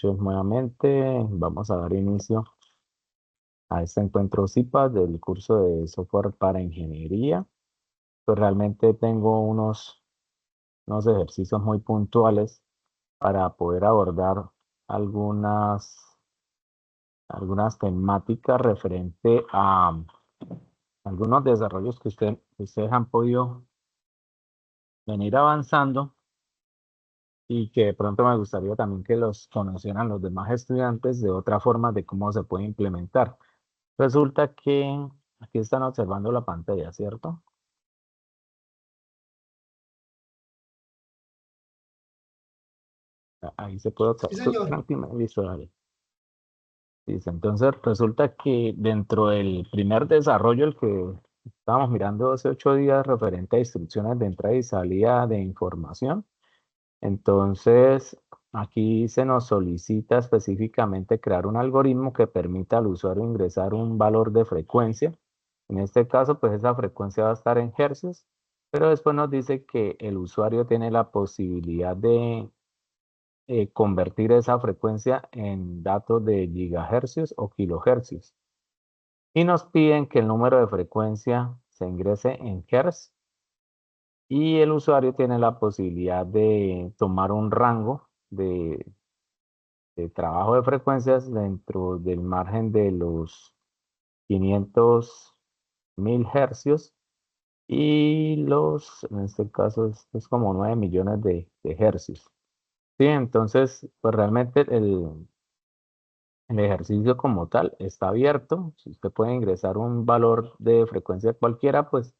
noches nuevamente. Vamos a dar inicio a este encuentro CIPAS del curso de software para ingeniería. Pues realmente tengo unos ejercicios muy puntuales para poder abordar algunas temáticas referente a algunos desarrollos que ustedes han podido venir avanzando y que de pronto me gustaría también que los conocieran los demás estudiantes de otra forma de cómo se puede implementar. Resulta que aquí están observando la pantalla, ¿cierto? Ahí se puede Sí, señor. listo, dale. Listo. Entonces resulta que dentro del primer desarrollo, el que estábamos mirando hace 8 días referente a instrucciones de entrada y salida de información, entonces aquí se nos solicita específicamente crear un algoritmo que permita al usuario ingresar un valor de frecuencia. En este caso, pues esa frecuencia va a estar en hercios, pero después nos dice que el usuario tiene la posibilidad de convertir esa frecuencia en datos de gigahercios o kilohercios. Y nos piden que el número de frecuencia se ingrese en hertz y el usuario tiene la posibilidad de tomar un rango de trabajo de frecuencias dentro del margen de los 500.000 hercios y en este caso es como 9 millones de hercios. Sí, entonces, pues realmente el ejercicio como tal está abierto. Si usted puede ingresar un valor de frecuencia cualquiera, pues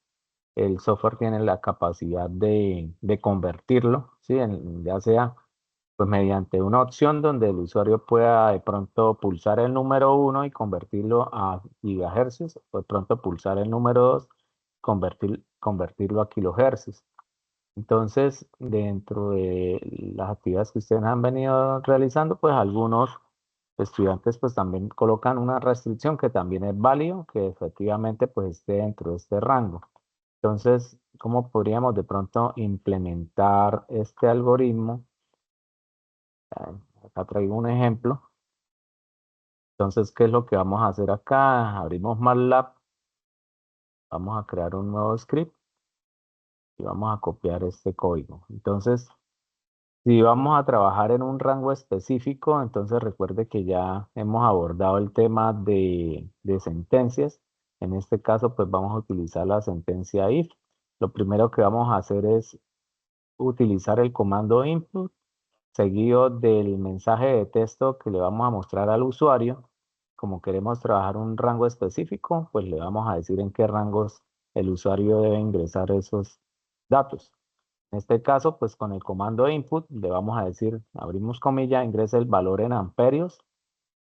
el software tiene la capacidad de convertirlo, ¿sí? Ya sea pues mediante una opción donde el usuario pueda de pronto pulsar el número 1 y convertirlo a gigahercios, o de pronto pulsar el número 2, convertirlo a kilohercios. Entonces, dentro de las actividades que ustedes han venido realizando, pues algunos estudiantes pues también colocan una restricción que también es válido, que efectivamente pues esté dentro de este rango. Entonces, ¿cómo podríamos de pronto implementar este algoritmo? Acá traigo un ejemplo. Entonces, ¿qué es lo que vamos a hacer acá? Abrimos MATLAB, vamos a crear un nuevo script y vamos a copiar este código. Entonces, si vamos a trabajar en un rango específico, entonces recuerde que ya hemos abordado el tema de sentencias. En este caso, pues vamos a utilizar la sentencia if. Lo primero que vamos a hacer es utilizar el comando input seguido del mensaje de texto que le vamos a mostrar al usuario. Como queremos trabajar un rango específico, pues le vamos a decir en qué rangos el usuario debe ingresar esos datos. En este caso, pues con el comando input le vamos a decir, abrimos comilla, ingresa el valor en amperios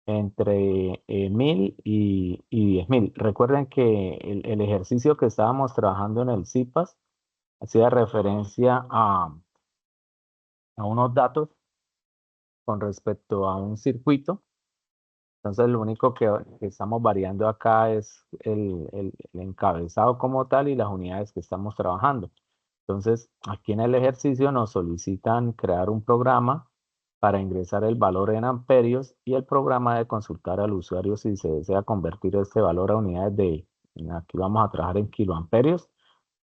entre 1000 y 10.000. Recuerden que el ejercicio que estábamos trabajando en el CIPAS hacía referencia a unos datos con respecto a un circuito. Entonces, lo único que estamos variando acá es el encabezado como tal y las unidades que estamos trabajando. Entonces, aquí en el ejercicio nos solicitan crear un programa para ingresar el valor en amperios y el programa de consultar al usuario si se desea convertir este valor a unidades aquí vamos a trabajar en kiloamperios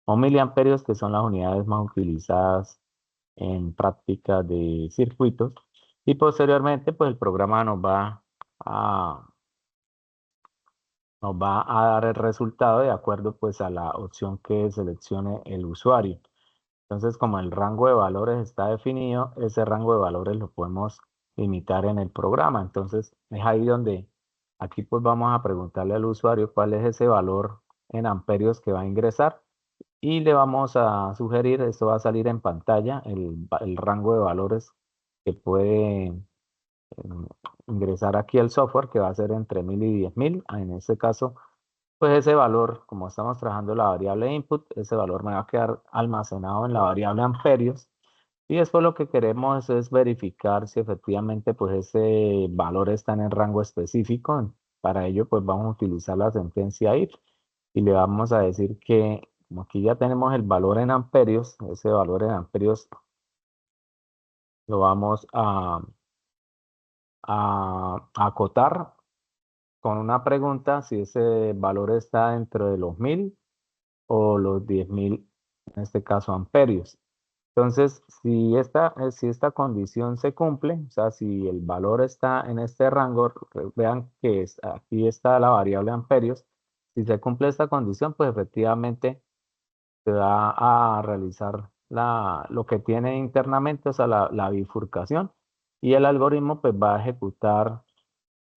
o miliamperios, que son las unidades más utilizadas en práctica de circuitos. Y posteriormente, pues el programa a, nos va a dar el resultado de acuerdo pues a la opción que seleccione el usuario. Entonces, como el rango de valores está definido, ese rango de valores lo podemos limitar en el programa. Entonces, es ahí donde aquí pues vamos a preguntarle al usuario cuál es ese valor en amperios que va a ingresar y le vamos a sugerir, esto va a salir en pantalla, el rango de valores que puede ingresar aquí el software, que va a ser entre 1000 y 10.000. En este caso, pues ese valor, como estamos trabajando la variable input, ese valor me va a quedar almacenado en la variable amperios. Y después lo que queremos es verificar si efectivamente pues ese valor está en el rango específico. Para ello pues vamos a utilizar la sentencia if y le vamos a decir que como aquí ya tenemos el valor en amperios, ese valor en amperios lo vamos a acotar con una pregunta si ese valor está dentro de los 1000 o los 10.000, en este caso amperios. Entonces, si esta condición se cumple, o sea, si el valor está en este rango, vean que aquí está la variable amperios, si se cumple esta condición, pues efectivamente se va a realizar lo que tiene internamente, o sea, la bifurcación, y el algoritmo pues va a ejecutar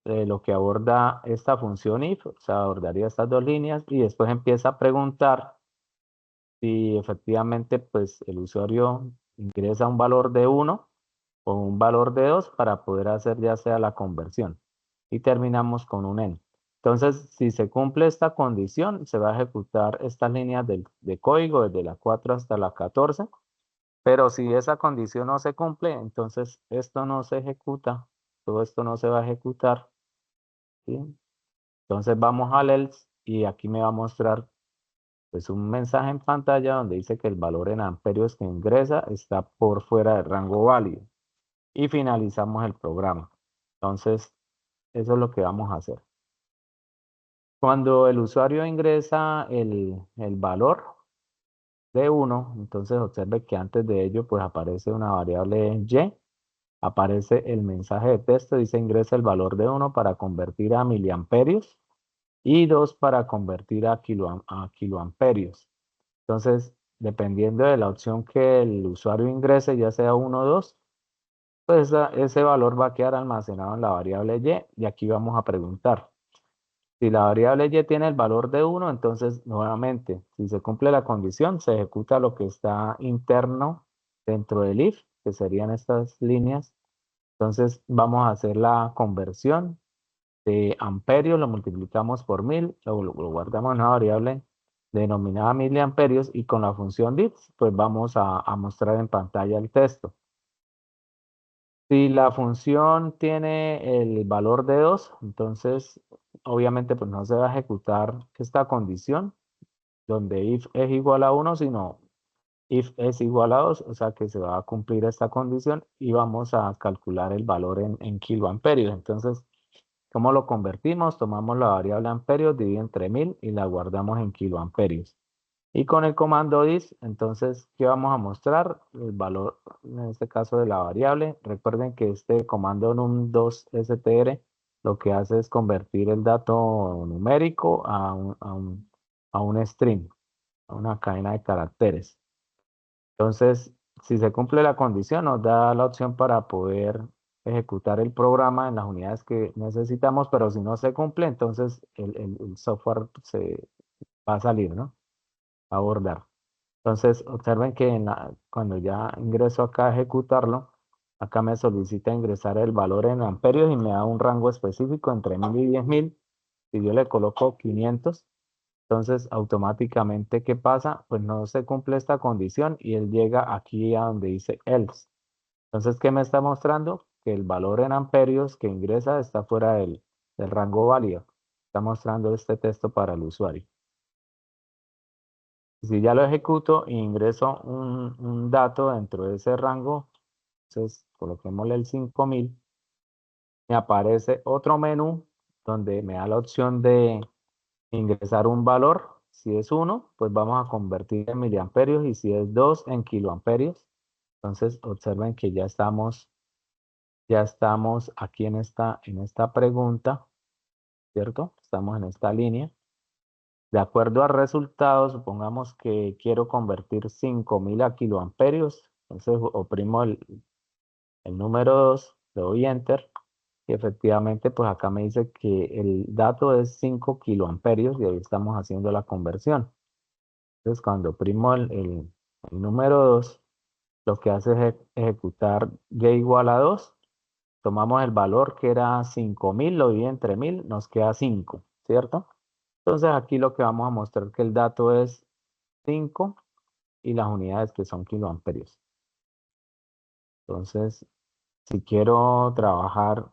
lo que aborda esta función if, o sea, abordaría estas dos líneas, y después empieza a preguntar si efectivamente pues el usuario ingresa un valor de 1 o un valor de 2 para poder hacer ya sea la conversión. Y terminamos con un n. Entonces, si se cumple esta condición, se va a ejecutar estas líneas de código desde la 4 hasta la 14. Pero si esa condición no se cumple, entonces esto no se ejecuta. Todo esto no se va a ejecutar, ¿sí? Entonces vamos al else y aquí me va a mostrar pues un mensaje en pantalla donde dice que el valor en amperios que ingresa está por fuera del rango válido. Y finalizamos el programa. Entonces, eso es lo que vamos a hacer. Cuando el usuario ingresa el valor de 1, entonces observe que antes de ello pues aparece una variable y, aparece el mensaje de texto, dice ingresa el valor de 1 para convertir a miliamperios y 2 para convertir a kiloamperios. Entonces, dependiendo de la opción que el usuario ingrese, ya sea 1 o 2, pues ese valor va a quedar almacenado en la variable y aquí vamos a preguntar. Si la variable y tiene el valor de 1, entonces nuevamente, si se cumple la condición, se ejecuta lo que está interno dentro del if, que serían estas líneas. Entonces vamos a hacer la conversión de amperios, lo multiplicamos por 1000, lo guardamos en una variable denominada miliamperios y con la función diff, pues vamos a mostrar en pantalla el texto. Si la función tiene el valor de 2, entonces obviamente pues no se va a ejecutar esta condición donde if es igual a 1, sino if es igual a 2, o sea que se va a cumplir esta condición y vamos a calcular el valor en kiloamperios. Entonces, ¿cómo lo convertimos? Tomamos la variable amperios, divide entre 1000 y la guardamos en kiloamperios. Y con el comando dis, entonces, ¿qué vamos a mostrar? El valor, en este caso, de la variable. Recuerden que este comando num2str lo que hace es convertir el dato numérico a un string, a una cadena de caracteres. Entonces, si se cumple la condición, nos da la opción para poder ejecutar el programa en las unidades que necesitamos, pero si no se cumple, entonces el software se va a salir, ¿no? A abordar. Entonces, observen que cuando ya ingreso acá a ejecutarlo, acá me solicita ingresar el valor en amperios y me da un rango específico entre 1000 y 10.000. Si yo le coloco 500, entonces automáticamente, ¿qué pasa? Pues no se cumple esta condición y él llega aquí a donde dice else. Entonces, ¿qué me está mostrando? Que el valor en amperios que ingresa está fuera del rango válido. Está mostrando este texto para el usuario. Si ya lo ejecuto e ingreso un dato dentro de ese rango, entonces coloquémosle el 5000, me aparece otro menú donde me da la opción de ingresar un valor. Si es 1, pues vamos a convertir en miliamperios y si es 2 en kiloamperios. Entonces observen que ya estamos aquí en esta pregunta, ¿cierto? Estamos en esta línea. De acuerdo al resultado, supongamos que quiero convertir 5000 a kiloamperios. Entonces oprimo el número 2, le doy enter y efectivamente pues acá me dice que el dato es 5 kiloamperios y ahí estamos haciendo la conversión. Entonces cuando oprimo el número 2, lo que hace es ejecutar y igual a 2. Tomamos el valor que era 5000, lo dividimos entre 1000, nos queda 5, ¿cierto? Entonces aquí lo que vamos a mostrar que el dato es 5 y las unidades que son kiloamperios. Entonces, si quiero trabajar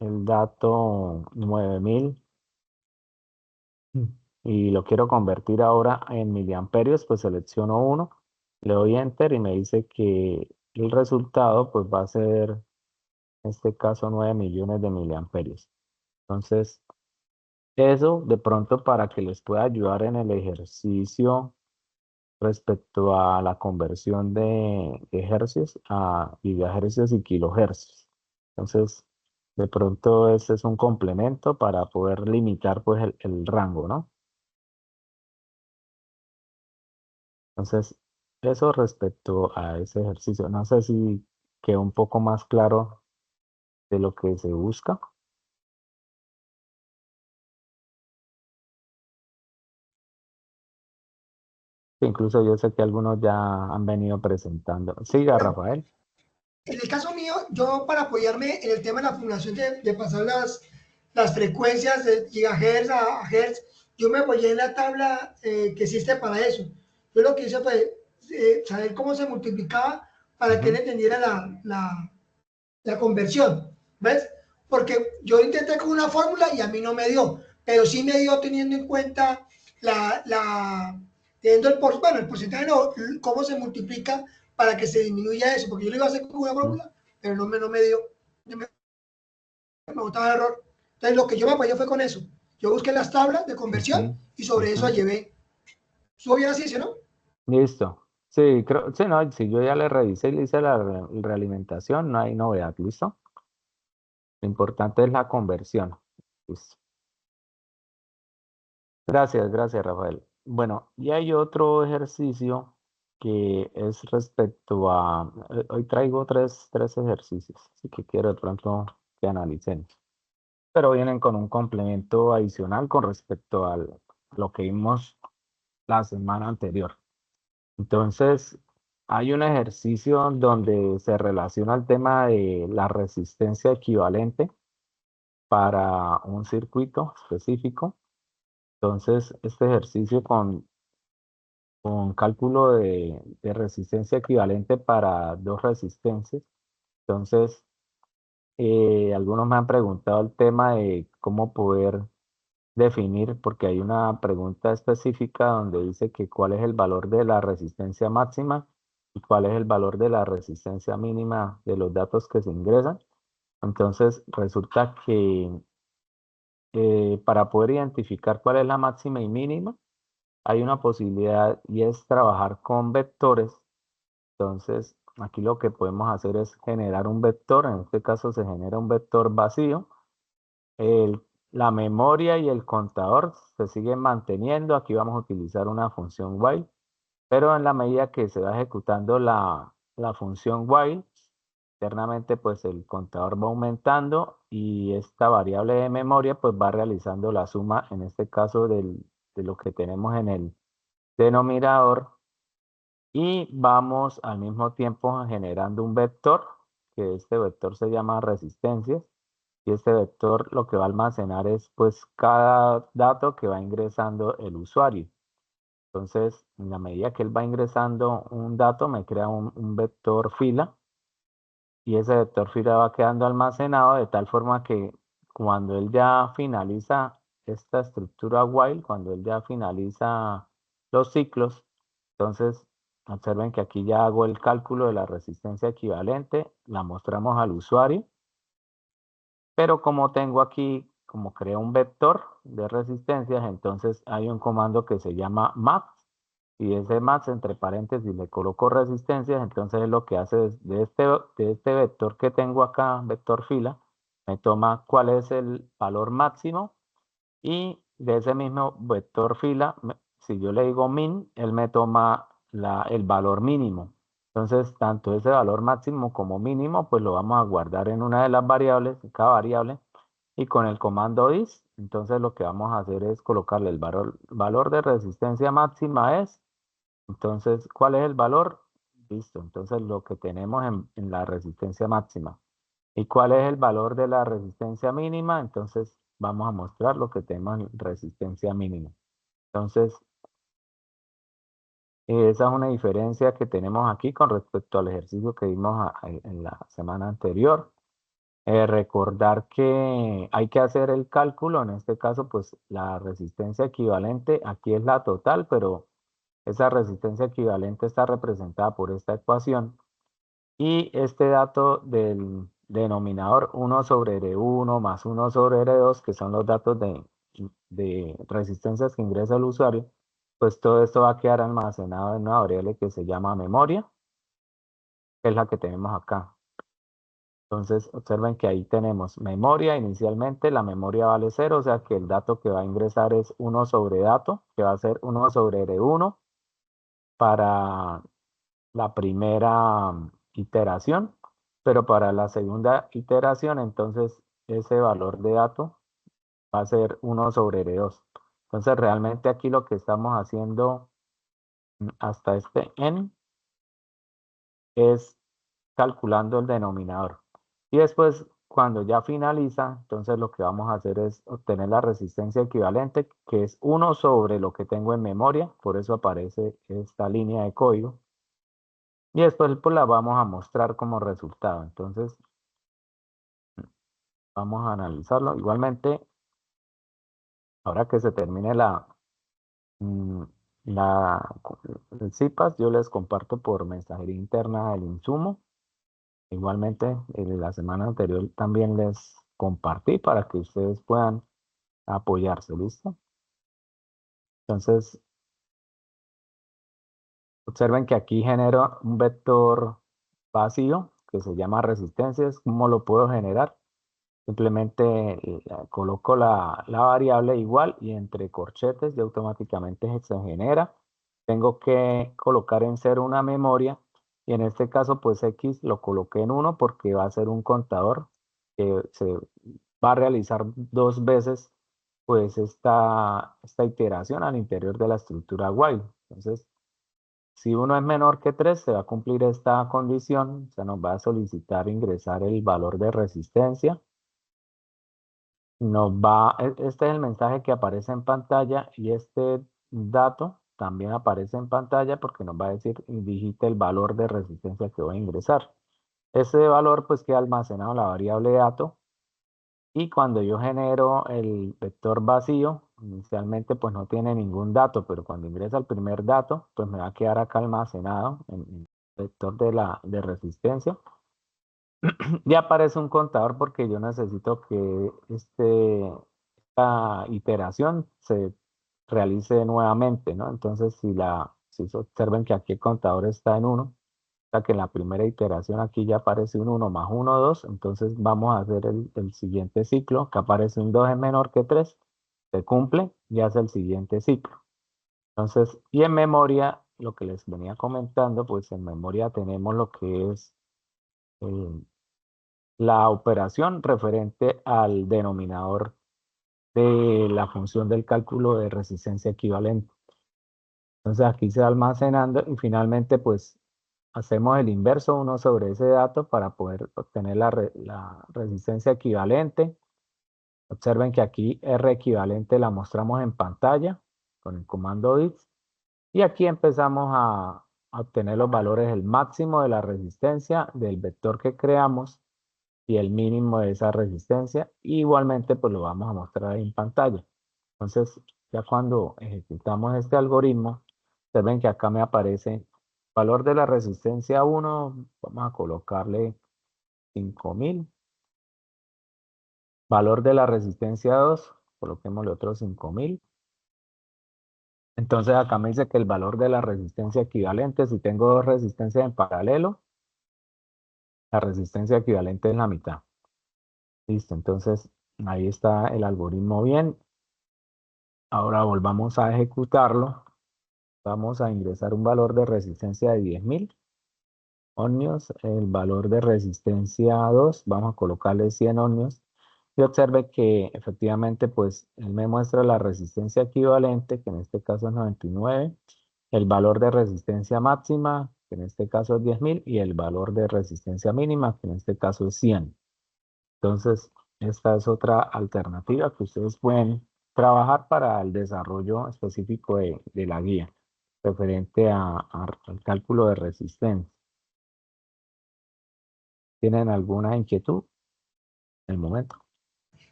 el dato 9000 y lo quiero convertir ahora en miliamperios, pues selecciono uno, le doy enter y me dice que el resultado pues va a ser en este caso 9 millones de miliamperios. Entonces, eso de pronto para que les pueda ayudar en el ejercicio respecto a la conversión de hercios a gigahercios y kilohercios. Entonces, de pronto ese es un complemento para poder limitar pues el rango, ¿no? Entonces, eso respecto a ese ejercicio. No sé si quedó un poco más claro de lo que se busca. Incluso yo sé que algunos ya han venido presentando. Siga, Bueno, Rafael. en el caso mío, yo para apoyarme en el tema de la formulación de pasar las frecuencias de gigahertz a hertz, yo me apoyé en la tabla que existe para eso. Yo lo que hice fue saber cómo se multiplicaba para que él Ujú, entendiera la conversión, ¿ves? Porque yo intenté con una fórmula y a mí no me dio, pero sí me dio teniendo en cuenta teniendo bueno, el porcentaje, no, cómo se multiplica para que se disminuya eso, porque yo lo iba a hacer con una ujú, fórmula, pero no me dio, me botaba el error. Entonces lo que yo me apoyé fue con eso. Yo busqué las tablas de conversión ujú, y sobre eso ujú. llevé. ¿Estuvo bien así, sí, no? Listo. Sí, creo, sí, no, si yo ya le revisé y le hice la realimentación, no hay novedad, ¿listo? Lo importante es la conversión. Listo. Gracias, gracias, Rafael. Bueno, y hay otro ejercicio que es respecto a, hoy traigo tres ejercicios, así que quiero de pronto que analicen, pero vienen con un complemento adicional con respecto a lo que vimos la semana anterior. Entonces, hay un ejercicio donde se relaciona el tema de la resistencia equivalente para un circuito específico. Entonces, este ejercicio con cálculo de resistencia equivalente para dos resistencias. Entonces, algunos me han preguntado el tema de cómo poder definir, porque hay una pregunta específica donde dice que cuál es el valor de la resistencia máxima y cuál es el valor de la resistencia mínima de los datos que se ingresan. Entonces, resulta que para poder identificar cuál es la máxima y mínima, hay una posibilidad y es trabajar con vectores. Entonces, aquí lo que podemos hacer es generar un vector, en este caso se genera un vector vacío. La memoria y el contador se siguen manteniendo. Aquí vamos a utilizar una función while, pero en la medida que se va ejecutando la función while, internamente pues el contador va aumentando y esta variable de memoria pues va realizando la suma, en este caso de lo que tenemos en el denominador y vamos al mismo tiempo generando un vector, que este vector se llama resistencias, y este vector lo que va a almacenar es pues cada dato que va ingresando el usuario. Entonces, en la medida que él va ingresando un dato, me crea un vector fila, y ese vector fila va quedando almacenado de tal forma que cuando él ya finaliza esta estructura while, cuando él ya finaliza los ciclos, entonces observen que aquí ya hago el cálculo de la resistencia equivalente, la mostramos al usuario, pero como tengo aquí, como creo un vector de resistencias, entonces hay un comando que se llama max, y ese max entre paréntesis le coloco resistencias, entonces lo que hace es de este vector que tengo acá, vector fila, me toma cuál es el valor máximo y de ese mismo vector fila, si yo le digo min, él me toma el valor mínimo. Entonces, tanto ese valor máximo como mínimo, pues lo vamos a guardar en una de las variables, en cada variable, y con el comando is, entonces lo que vamos a hacer es colocarle el valor de resistencia máxima es, entonces, ¿cuál es el valor? Listo, entonces lo que tenemos en la resistencia máxima. ¿Y cuál es el valor de la resistencia mínima? Entonces vamos a mostrar lo que tenemos en resistencia mínima. Entonces, esa es una diferencia que tenemos aquí con respecto al ejercicio que vimos en la semana anterior. Recordar que hay que hacer el cálculo, en este caso, pues la resistencia equivalente, aquí es la total, pero esa resistencia equivalente está representada por esta ecuación. Y este dato denominador 1 sobre R1 más 1 sobre R2, que son los datos de resistencias que ingresa el usuario, pues todo esto va a quedar almacenado en una variable que se llama memoria, que es la que tenemos acá. Entonces, observen que ahí tenemos memoria inicialmente, la memoria vale 0, o sea que el dato que va a ingresar es 1 sobre dato, que va a ser 1 sobre R1 para la primera iteración, pero para la segunda iteración, entonces ese valor de dato va a ser 1 sobre R2. Entonces, realmente aquí lo que estamos haciendo hasta este n es calculando el denominador. Y después, cuando ya finaliza, entonces lo que vamos a hacer es obtener la resistencia equivalente, que es 1 sobre lo que tengo en memoria, por eso aparece esta línea de código. Y después pues la vamos a mostrar como resultado. Entonces, vamos a analizarlo. Igualmente, ahora que se termine mm, la, el CIPAS, yo les comparto por mensajería interna el insumo. Igualmente, la semana anterior también les compartí para que ustedes puedan apoyarse, ¿listo? Entonces, observen que aquí genero un vector vacío que se llama resistencias. ¿Cómo lo puedo generar? Simplemente coloco la variable igual y entre corchetes ya automáticamente se genera. Tengo que colocar en 0 una memoria y en este caso pues X lo coloqué en 1 porque va a ser un contador que se va a realizar 2 veces pues esta iteración al interior de la estructura while. Entonces, si 1 es menor que 3 se va a cumplir esta condición, se nos va a solicitar ingresar el valor de resistencia. Este es el mensaje que aparece en pantalla y este dato también aparece en pantalla porque nos va a decir, digite el valor de resistencia que voy a ingresar. Ese valor pues queda almacenado en la variable dato y cuando yo genero el vector vacío, inicialmente pues no tiene ningún dato, pero cuando ingresa el primer dato, pues me va a quedar acá almacenado en el vector de resistencia. Ya aparece un contador porque yo necesito que esta iteración se realice nuevamente, ¿no? Entonces, si se observen que aquí el contador está en 1, o sea que en la primera iteración aquí ya aparece un 1 más 1, 2, entonces vamos a hacer el siguiente ciclo, que aparece un 2 es menor que 3, se cumple y hace el siguiente ciclo. Entonces, y en memoria, lo que les venía comentando, pues en memoria tenemos lo que es la operación referente al denominador de la función del cálculo de resistencia equivalente. Entonces aquí se va almacenando y finalmente pues hacemos el inverso 1 sobre ese dato para poder obtener la resistencia equivalente. Observen que aquí R equivalente la mostramos en pantalla con el comando DIS y aquí empezamos a obtener los valores, el máximo de la resistencia del vector que creamos y el mínimo de esa resistencia. Igualmente, pues lo vamos a mostrar ahí en pantalla. Entonces, ya cuando ejecutamos este algoritmo, ustedes ven que acá me aparece valor de la resistencia 1, vamos a colocarle 5000. Valor de la resistencia 2, coloquémosle otros 5000. Entonces acá me dice que el valor de la resistencia equivalente, si tengo dos resistencias en paralelo, la resistencia equivalente es la mitad. Listo, entonces ahí está el algoritmo bien. Ahora volvamos a ejecutarlo. Vamos a ingresar un valor de resistencia de 10.000 ohmios. El valor de resistencia 2, vamos a colocarle 100 ohmios. Y observe que efectivamente, pues, él me muestra la resistencia equivalente, que en este caso es 99. El valor de resistencia máxima, que en este caso es 10.000. Y el valor de resistencia mínima, que en este caso es 100. Entonces, esta es otra alternativa que ustedes pueden trabajar para el desarrollo específico de la guía referente al cálculo de resistencia. ¿Tienen alguna inquietud en el momento?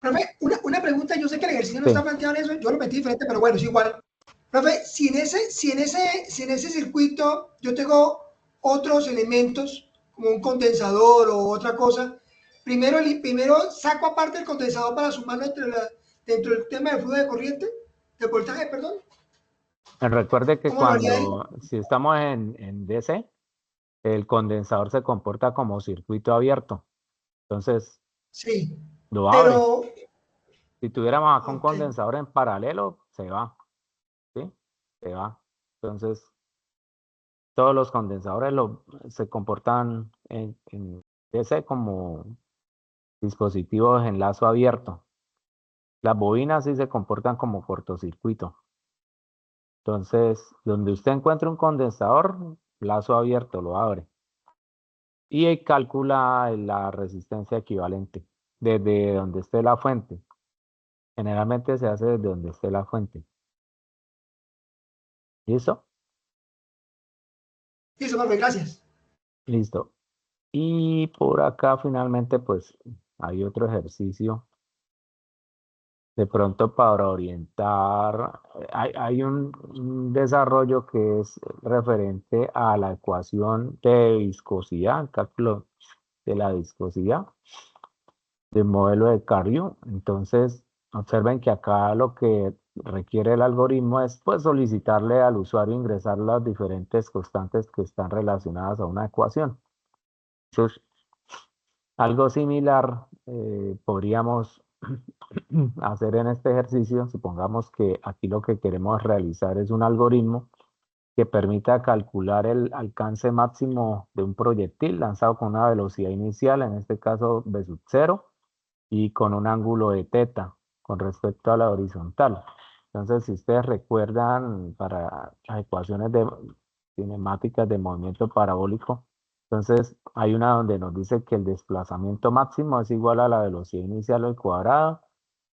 Profe, una pregunta, yo sé que el ejercicio no está Sí, planteado en eso, yo lo metí diferente, pero bueno, es igual. Profe, si en ese circuito yo tengo otros elementos, como un condensador o otra cosa, primero saco aparte el condensador para sumarlo dentro del tema del flujo de corriente, de voltaje, perdón. Recuerde que ¿Cómo lo haría ahí? si estamos en DC, el condensador se comporta como circuito abierto. Entonces, Sí, lo abre. pero, Si tuviéramos acá un ok. condensador en paralelo, se va, ¿sí? Se va. Entonces, todos los condensadores se comportan en DC como dispositivos en lazo abierto. Las bobinas sí se comportan como cortocircuito. Entonces, donde usted encuentre un condensador, lazo abierto, lo abre. Y ahí calcula la resistencia equivalente desde donde esté la fuente. Generalmente se hace desde donde esté la fuente. ¿Listo? Listo, profe, gracias. Listo. Y por acá finalmente pues hay otro ejercicio de pronto para orientar. Hay un desarrollo que es referente a la ecuación de viscosidad, el cálculo de la viscosidad del modelo de Carrió. Entonces, observen que acá lo que requiere el algoritmo es pues solicitarle al usuario ingresar las diferentes constantes que están relacionadas a una ecuación. Entonces, algo similar podríamos hacer en este ejercicio. Supongamos que aquí lo que queremos realizar es un algoritmo que permita calcular el alcance máximo de un proyectil lanzado con una velocidad inicial, en este caso v sub 0, y con un ángulo de teta con respecto a la horizontal. Entonces, si ustedes recuerdan para las ecuaciones cinemáticas de movimiento parabólico, entonces hay una donde nos dice que el desplazamiento máximo es igual a la velocidad inicial al cuadrado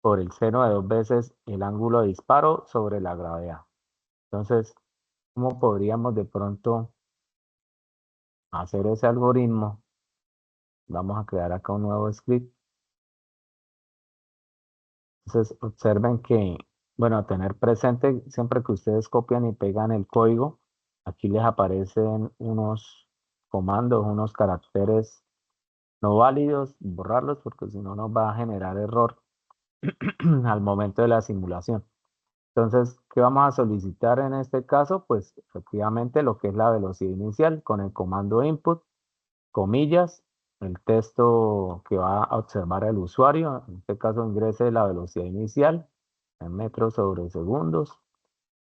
por el seno de 2 veces el ángulo de disparo sobre la gravedad. Entonces, ¿cómo podríamos de pronto hacer ese algoritmo? Vamos a crear acá un nuevo script. Entonces, observen que, bueno, tener presente siempre que ustedes copian y pegan el código, aquí les aparecen unos comandos, unos caracteres no válidos, borrarlos porque si no nos va a generar error al momento de la simulación. Entonces, ¿qué vamos a solicitar en este caso? Pues efectivamente lo que es la velocidad inicial con el comando input, comillas, el texto que va a observar el usuario, en este caso ingrese la velocidad inicial en metros sobre segundos.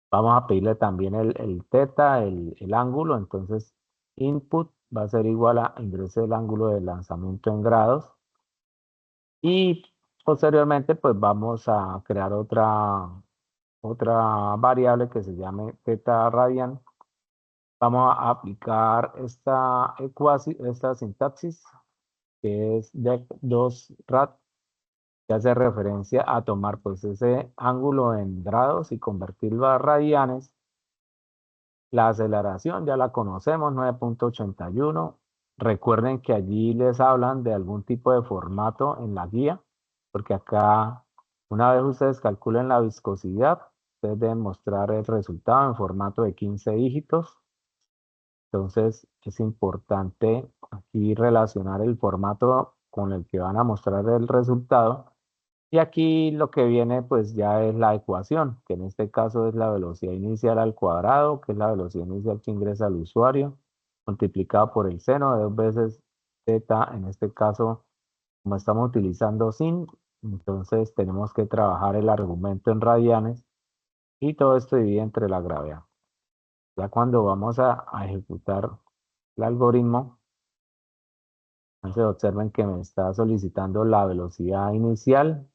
Vamos a pedirle también el teta, el ángulo, entonces input va a ser igual a ingrese el ángulo de lanzamiento en grados. Y posteriormente pues vamos a crear otra variable que se llame teta radian. Vamos a aplicar esta ecuación, esta sintaxis que es de 2 rad, que hace referencia a tomar pues ese ángulo en grados y convertirlo a radianes. La aceleración ya la conocemos, 9.81. Recuerden que allí les hablan de algún tipo de formato en la guía, porque acá, una vez ustedes calculen la viscosidad, ustedes deben mostrar el resultado en formato de 15 dígitos. Entonces, es importante aquí relacionar el formato con el que van a mostrar el resultado. Y aquí lo que viene pues ya es la ecuación, que en este caso es la velocidad inicial al cuadrado, que es la velocidad inicial que ingresa el usuario, multiplicado por el seno de 2 veces teta, en este caso, como estamos utilizando sin, entonces tenemos que trabajar el argumento en radianes y todo esto divide entre la gravedad. Ya cuando vamos a ejecutar el algoritmo, entonces observen que me está solicitando la velocidad inicial.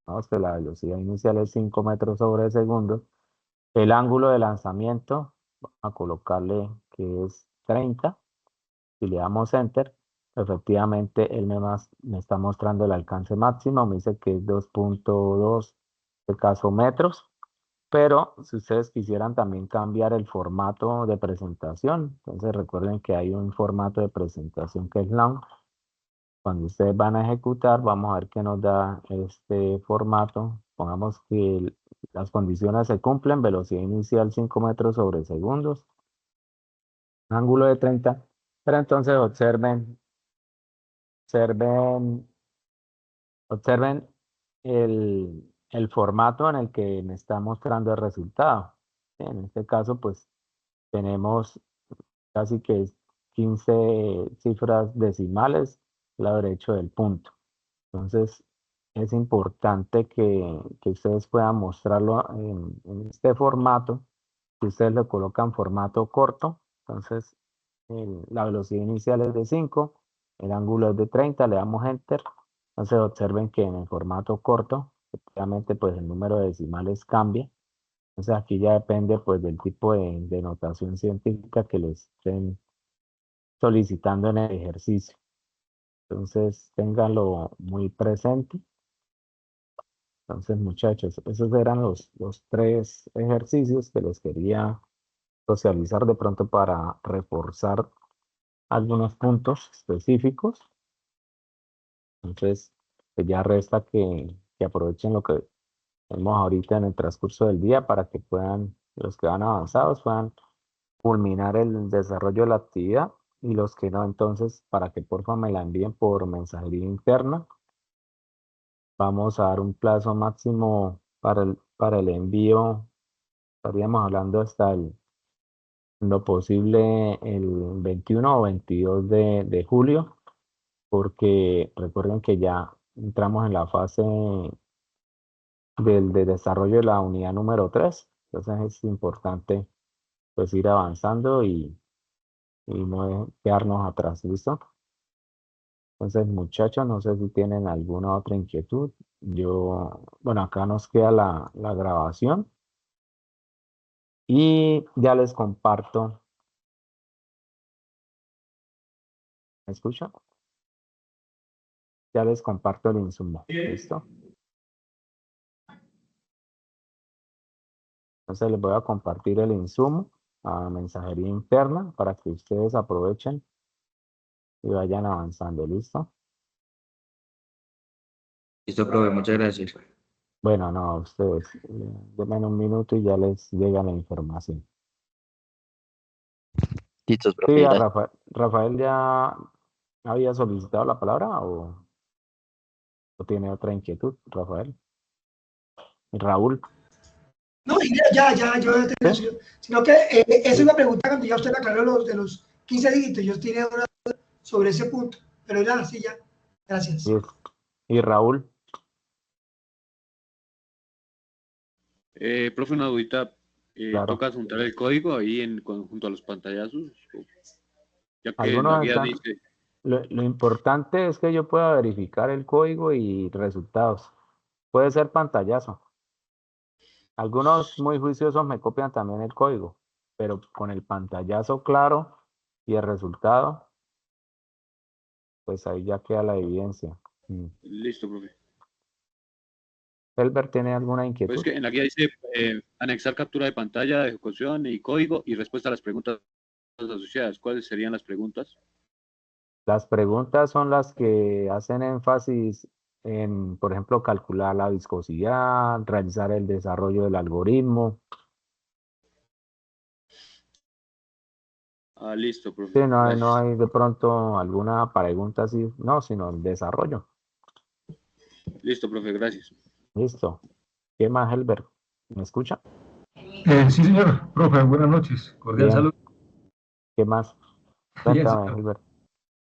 Vamos que la velocidad inicial es 5 metros sobre segundo. El ángulo de lanzamiento, vamos a colocarle que es 30. Si le damos enter, efectivamente él me está mostrando el alcance máximo. Me dice que es 2.2, en este caso metros. Pero si ustedes quisieran también cambiar el formato de presentación, entonces recuerden que hay un formato de presentación que es long. Cuando ustedes van a ejecutar, vamos a ver qué nos da este formato. Pongamos que las condiciones se cumplen, velocidad inicial 5 metros sobre segundos, ángulo de 30. Pero entonces observen, observen el formato en el que me está mostrando el resultado. En este caso, pues tenemos casi que 15 cifras decimales al lado derecho del punto. Entonces, es importante que ustedes puedan mostrarlo en este formato. Si ustedes lo colocan formato corto, entonces la velocidad inicial es de 5, el ángulo es de 30, le damos Enter. Entonces observen que en el formato corto, obviamente pues el número de decimales cambia. Entonces aquí ya depende pues del tipo de notación científica que les estén solicitando en el ejercicio. Entonces ténganlo muy presente. Entonces muchachos, esos eran los tres ejercicios que les quería socializar de pronto para reforzar algunos puntos específicos. Entonces, pues ya resta que aprovechen lo que tenemos ahorita en el transcurso del día para que puedan, los que van avanzados, puedan culminar el desarrollo de la actividad y los que no, entonces, para que porfa me la envíen por mensajería interna. Vamos a dar un plazo máximo para el envío, estaríamos hablando hasta lo posible el 21 o 22 de julio, porque recuerden que ya entramos en la fase de desarrollo de la unidad número 3. Entonces es importante pues ir avanzando y no quedarnos atrás, ¿listo? Entonces muchachos, no sé si tienen alguna otra inquietud. Yo, bueno, acá nos queda la grabación y ya les comparto. ¿Me escuchan? Ya les comparto el insumo, ¿listo? Entonces les voy a compartir el insumo a mensajería interna para que ustedes aprovechen y vayan avanzando, ¿listo? Listo, profe, muchas gracias. Bueno, no, ustedes, denme un minuto y ya les llega la información. Listo, Sí, profe, a gracias. Rafael ya había solicitado la palabra o tiene otra inquietud, Rafael. Raúl, No, yo he tenido, ¿sí? sino que esa es Sí. una pregunta cuando ya usted me aclaró de los 15 dígitos, yo tenía una duda sobre ese punto, pero ya, sí, ya, gracias. Y Raúl, Profe, una dudita. claro. ¿Toca juntar el código ahí junto a los pantallazos? Ya que en la Algunos guía están, dice, lo importante es que yo pueda verificar el código y resultados. Puede ser pantallazo. Algunos muy juiciosos me copian también el código, pero con el pantallazo claro y el resultado, pues ahí ya queda la evidencia. listo, profe. ¿Elber tiene alguna Pues inquietud? que en la guía dice anexar captura de pantalla, de ejecución y código y respuesta a las preguntas asociadas. ¿Cuáles serían las preguntas? Las preguntas son las que hacen énfasis en, por ejemplo, calcular la viscosidad, realizar el desarrollo del algoritmo. Ah, listo, Sí, profe. no Gracias. hay de pronto alguna pregunta así, no, sino el desarrollo. Listo, profe, gracias. Listo. ¿Qué más, Elber? ¿Me escucha? Sí, señor, profe, buenas noches. Cordial Bien. salud. ¿Qué más? Bien, Cuéntame, señor. Elber.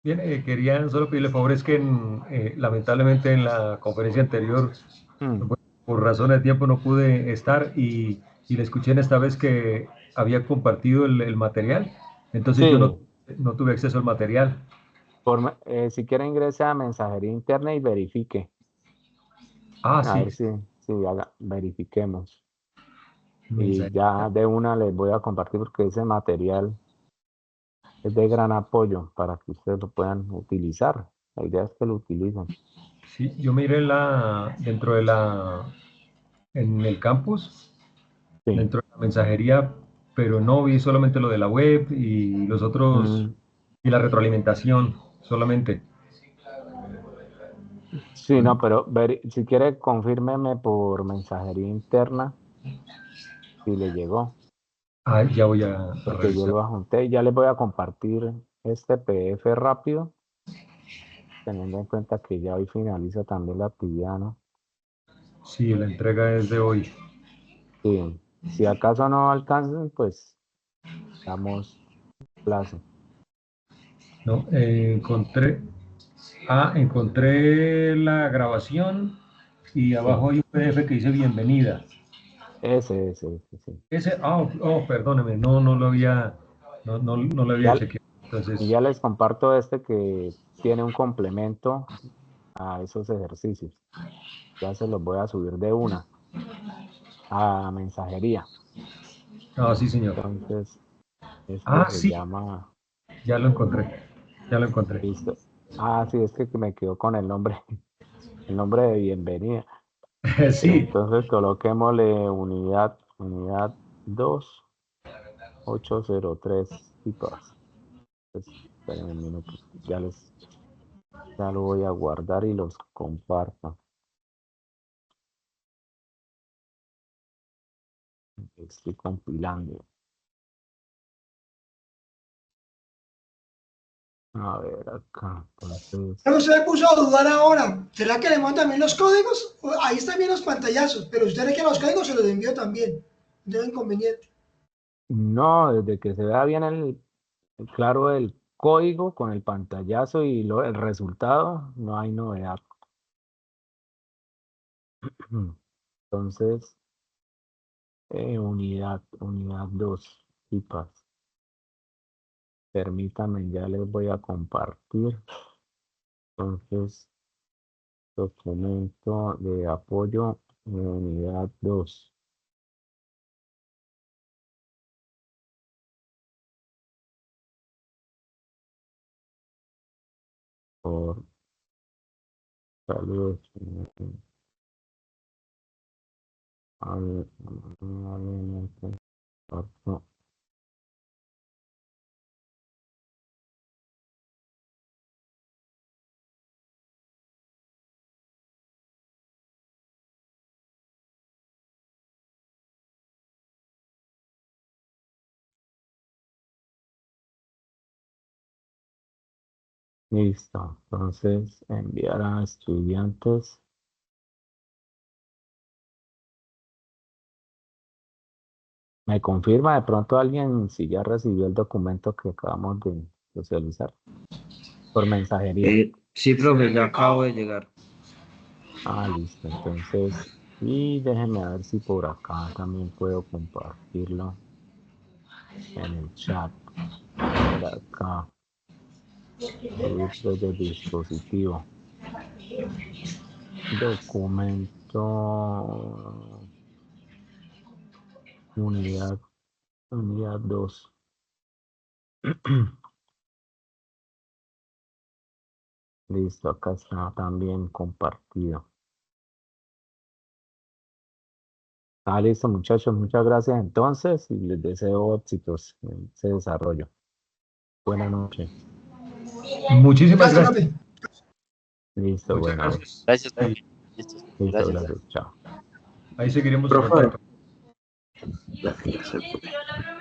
Bien, quería solo pedirle favor, es que lamentablemente en la conferencia anterior, Mm, bueno, por razones de tiempo no pude estar y le escuché en esta vez que había compartido el material, entonces yo sí, no tuve acceso al material. si quiere ingrese a mensajería interna y verifique. Ah, A sí, ver si verifiquemos. Y mensaje. ya de una les voy a compartir porque ese material es de gran apoyo para que ustedes lo puedan utilizar. La idea es que lo utilicen. Sí, yo miré dentro de en el campus, Sí. dentro de la mensajería, pero no vi solamente lo de la web y los otros, Mm, y la retroalimentación solamente. sí, no, pero si quiere confírmeme por mensajería interna si le llegó, Ah, ya voy a porque yo revisar. lo adjunté y ya les voy a compartir este PDF rápido, teniendo en cuenta que ya hoy finaliza también la actividad, ¿no? Sí, la entrega es de hoy. Sí, si acaso no alcanzan, pues damos plazo. No, encontré la grabación y abajo hay un PDF que dice bienvenida. Ese, sí. Perdóneme, no lo había Ya, chequeado. Entonces, y ya les comparto este que tiene un complemento a esos ejercicios. Ya se los voy a subir de una a mensajería. sí, señor. Entonces, este se Sí, llama, ya lo encontré. listo. Sí, es que me quedó con el nombre de bienvenida. Sí, Entonces coloquémosle unidad 2, 803 y todas. Pues, espérenme un minuto, ya lo voy a guardar y los comparto. Estoy compilando. A ver acá, entonces. Pero usted me puso a dudar ahora. ¿Será que le mando también los códigos? Ahí están bien los pantallazos, pero usted le que los códigos se los envío también. No tengo inconveniente. No, desde que se vea bien claro el código con el pantallazo y el resultado, no hay novedad. Entonces, unidad 2, IPAS. Permítanme, ya les voy a compartir. Entonces, documento de apoyo de unidad 2. Por saludos. No. Listo. Entonces, enviar a estudiantes. ¿Me confirma de pronto alguien si ya recibió el documento que acabamos de socializar por mensajería? Sí, profe, ya acabo de llegar. Listo. Entonces, y déjenme ver si por acá también puedo compartirlo en el chat. A ver acá, subir desde el dispositivo. Documento, unidad 2. Listo, acá está también compartido. Listo, muchachos, muchas gracias entonces y les deseo éxitos en ese desarrollo. Buenas noches. Muchísimas Gracias, gracias. profe. Listo, Muchas bueno, gracias. Gracias, Ahí, profe. Listo. listo, Gracias. gracias, chao. ahí seguiremos en Profe. contacto. Gracias, profe.